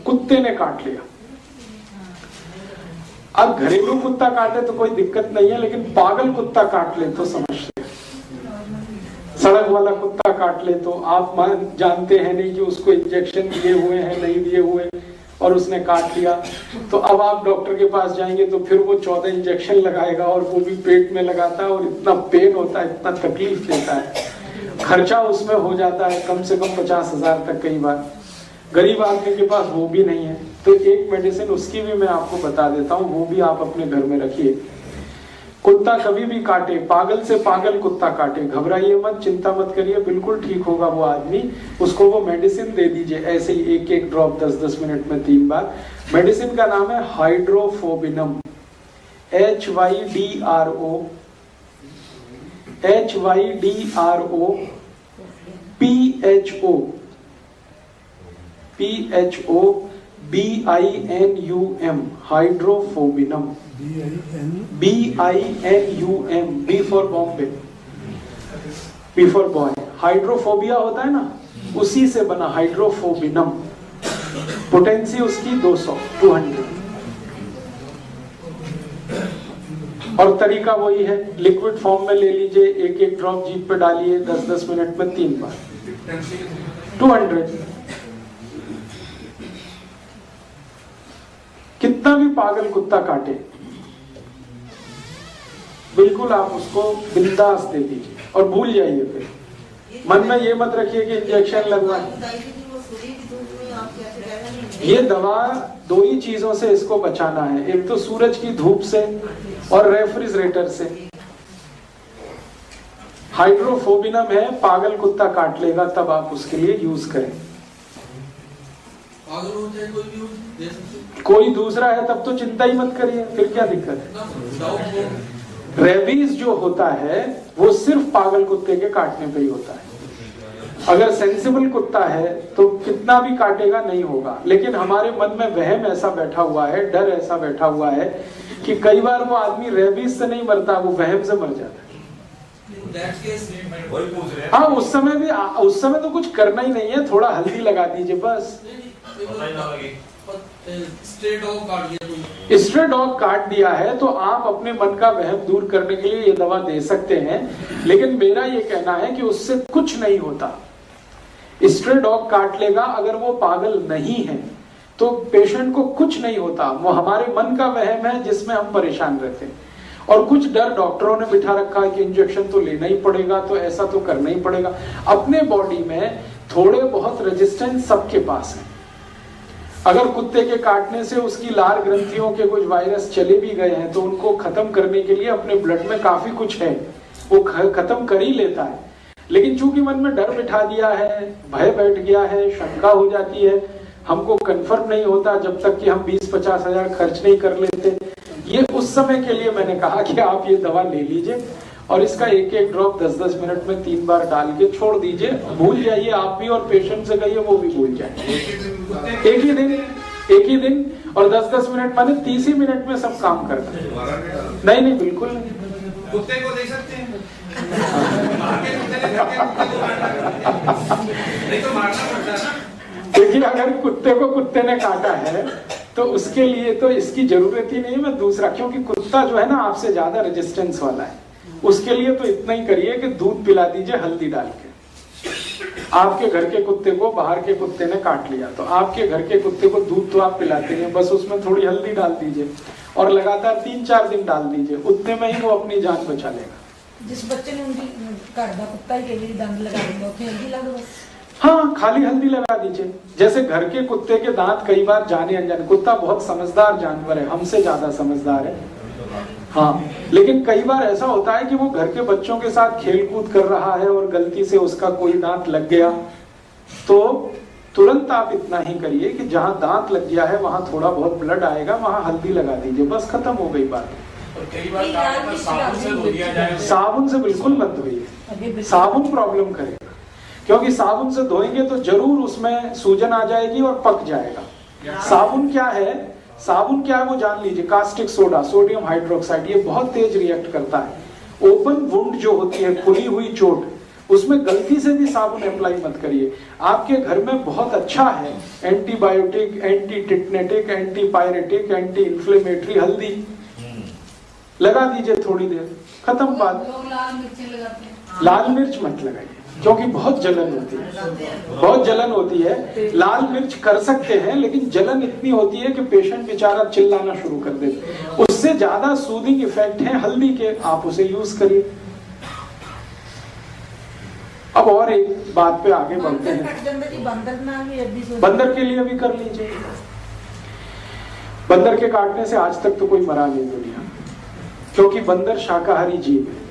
कुत्ते ने काट लिया। अब घरेलू कुत्ता काटे तो कोई दिक्कत नहीं है, लेकिन पागल कुत्ता काट ले तो समस्या। सड़क वाला कुत्ता काट ले तो आप जानते हैं नहीं कि उसको इंजेक्शन दिए हुए हैं नहीं दिए हुए, और उसने काट लिया, तो अब आप डॉक्टर के पास जाएंगे तो फिर वो 14 इंजेक्शन लगाएगा, और वो भी पेट में लगाता है, और इतना पेन होता है, इतना तकलीफ देता है, खर्चा उसमें हो जाता है कम से कम 50,000 तक। कई बार गरीब आदमी के पास वो भी नहीं है, तो एक मेडिसिन उसकी भी मैं आपको बता देता हूँ, वो भी आप अपने घर में रखिए। कुत्ता कभी भी काटे, पागल से पागल कुत्ता काटे, घबराइए मत, चिंता मत करिए, बिल्कुल ठीक होगा वो आदमी। उसको वो मेडिसिन दे दीजिए, ऐसे ही एक एक ड्रॉप 10-10 मिनट में 3 बार। मेडिसिन का नाम है हाइड्रोफोबिनम, HYDRO BINUM, हाइड्रोफोबिनम, BINUM, B for Bombay, B for boy. Hydrophobia होता है ना, उसी से बना हाइड्रोफोबिनम। पोटेंसी उसकी 200। और तरीका वही है, लिक्विड फॉर्म में ले लीजिए, एक एक ड्रॉप जीभ पे डालिए, 10-10 मिनट में 3 बार, 200। कितना भी पागल कुत्ता काटे, बिल्कुल आप उसको बिंदास दे दीजिए और भूल जाइए। फिर मन में ये मत रखिए कि इंजेक्शन लगवाए। ये दवा 2 ही चीजों से इसको बचाना है, एक तो सूरज की धूप से और रेफ्रिजरेटर से। हाइड्रोफोबिनम है, पागल कुत्ता काट लेगा तब आप उसके लिए यूज करें। कोई दूसरा है तब तो चिंता ही मत करिए, फिर क्या दिक्कत है। रेबीज जो होता है वो सिर्फ पागल कुत्ते के काटने पे ही होता है। अगर सेंसिबल कुत्ता है तो कितना भी काटेगा नहीं होगा, लेकिन हमारे मन में वहम ऐसा बैठा हुआ है, डर ऐसा बैठा हुआ है कि कई बार वो आदमी रेबीज से नहीं मरता, वो वहम से मर जाता है। हाँ, उस समय तो कुछ करना ही नहीं है, थोड़ा हल्दी लगा दीजिए बस। स्ट्रे डॉग काट दिया है तो आप अपने मन का वहम दूर करने के लिए ये दवा दे सकते हैं, लेकिन मेरा ये कहना है कि उससे कुछ नहीं होता। स्ट्रे डॉग काट लेगा, अगर वो पागल नहीं है तो पेशेंट को कुछ नहीं होता, वो हमारे मन का वहम है जिसमें हम परेशान रहते हैं। और कुछ डर डॉक्टरों ने बिठा रखा है कि इंजेक्शन तो लेना ही पड़ेगा, तो ऐसा तो करना ही पड़ेगा। अपने बॉडी में थोड़े बहुत रेजिस्टेंस सबके पास है। अगर कुत्ते के काटने से उसकी लार ग्रंथियों के कुछ वायरस चले भी गए हैं तो उनको खत्म करने के लिए अपने ब्लड में काफी कुछ है, वो खत्म कर ही लेता है। लेकिन चूंकि मन में डर बिठा दिया है, भय बैठ गया है, शंका हो जाती है, हमको कंफर्म नहीं होता जब तक कि हम 20-50 हजार खर्च नहीं कर लेते। ये उस समय के लिए मैंने कहा कि आप ये दवा ले लीजिए और इसका एक एक ड्रॉप 10-10 मिनट में 3 बार डाल के छोड़ दीजिए, भूल जाइए आप भी और पेशेंट से कहिए वो भी भूल जाए। एक ही दिन और 10-10 मिनट माने 30 ही मिनट में सब काम करता है। नहीं बिल्कुल नहीं। कुत्ते को दे सकते हैं नहीं तो मारना पड़ता है ना। देखिए, अगर कुत्ते को कुत्ते ने काटा है तो उसके लिए तो इसकी जरूरत ही नहीं। मैं दूसरा, क्योंकि कुत्ता जो है ना आपसे ज्यादा रेजिस्टेंस वाला है, उसके लिए तो इतना ही करिए कि दूध पिला दीजिए हल्दी डाल के। आपके घर के कुत्ते को बाहर के कुत्ते ने काट लिया तो आपके घर के कुत्ते को दूध तो आप पिलाते हैं, बस उसमें थोड़ी हल्दी डाल दीजिए और लगातार 3-4 दिन डाल दीजिए, उतने में ही वो अपनी जान बचा लेगा। जिस बच्चे ने उनकी घर का कुत्ता ही के लिए दंड लगा देंगे, उसमें हल्दी लगा दो। हाँ, खाली हल्दी लगा दीजिए। जैसे घर के कुत्ते के दांत कई बार जाने अनजाने, कुत्ता बहुत समझदार जानवर है, हमसे ज्यादा समझदार है। हाँ, लेकिन कई बार ऐसा होता है कि वो घर के बच्चों के साथ खेल कूद कर रहा है और गलती से उसका कोई दांत लग गया, तो तुरंत आप इतना ही करिए कि जहां दांत लग गया है वहां थोड़ा बहुत ब्लड आएगा, वहां हल्दी लगा दीजिए, बस खत्म हो गई बात। कई बार साबुन से धो दिया जाए। साबुन से बिल्कुल मत धोइए, साबुन प्रॉब्लम करेगा, क्योंकि साबुन से धोएंगे तो जरूर उसमें सूजन आ जाएगी और पक जाएगा। साबुन क्या है वो जान लीजिए, कास्टिक सोडा, सोडियम हाइड्रोक्साइड, ये बहुत तेज रिएक्ट करता है। ओपन वुंड जो होती है, खुली हुई चोट, उसमें गलती से भी साबुन अप्लाई मत करिए। आपके घर में बहुत अच्छा है antibiotic, anti tetanic, anti pyretic, anti inflammatory हल्दी लगा दीजिए, थोड़ी देर, खत्म बात। लोग लाल मिर्च लगाते हैं। लाल मिर्च मत लगाइए क्योंकि बहुत जलन होती है, बहुत जलन होती है। लाल मिर्च कर सकते हैं लेकिन जलन इतनी होती है कि पेशेंट बेचारा चिल्लाना शुरू कर देते। उससे ज्यादा सूदिंग इफेक्ट है हल्दी के, आप उसे यूज करिए। अब और एक बात पे आगे बढ़ते हैं। बंदर के लिए भी कर लीजिए। बंदर के काटने से आज तक तो कोई मरा नहीं दुनिया, क्योंकि बंदर शाकाहारी जीव है।